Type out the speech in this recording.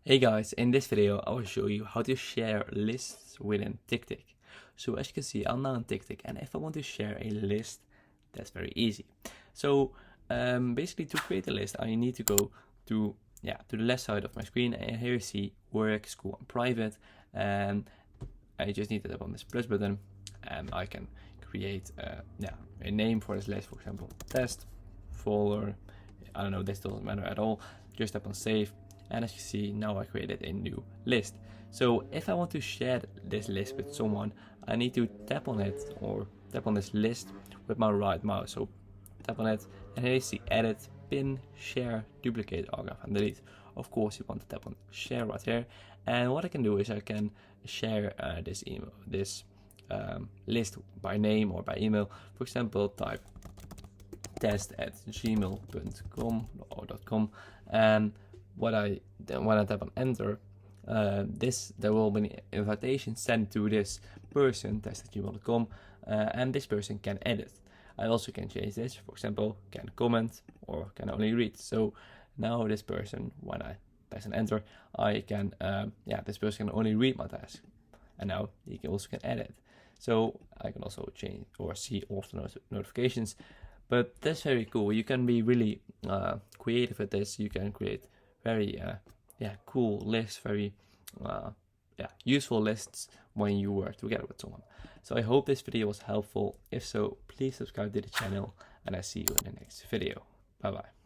Hey guys, in this video I will show you how to share lists within TickTick. So as you can see, I'm now in TickTick, and if I want to share a list, that's very easy. So basically, to create a list, I need to go to the left side of my screen, and here you see work, school, and private. And I just need to tap on this plus button, and I can create a name for this list. For example, test folder. I don't know, this doesn't matter at all. Just tap on save. And as you see, now I created a new list. So if I want to share this list with someone, I need to tap on it, or tap on this list with my right mouse. So tap on it, and here you see edit, pin, share, duplicate, archive, and delete. Of course, you want to tap on share right here. And what I can do is I can share this list by name or by email. For example, type test@gmail.com or .com, and when I tap on enter, there will be an invitation sent to this person, test@gmail.com, and this person can edit. I also can change this. For example, can comment or can only read. So now this person, when I press and enter, I can this person can only read my task, and now he also can edit. So I can also change or see all the notifications. But that's very cool. You can be really creative with this. You can create very cool lists, very useful lists when you work together with someone. So I hope this video was helpful. If so, please subscribe to the channel, and I see you in the next video. Bye bye.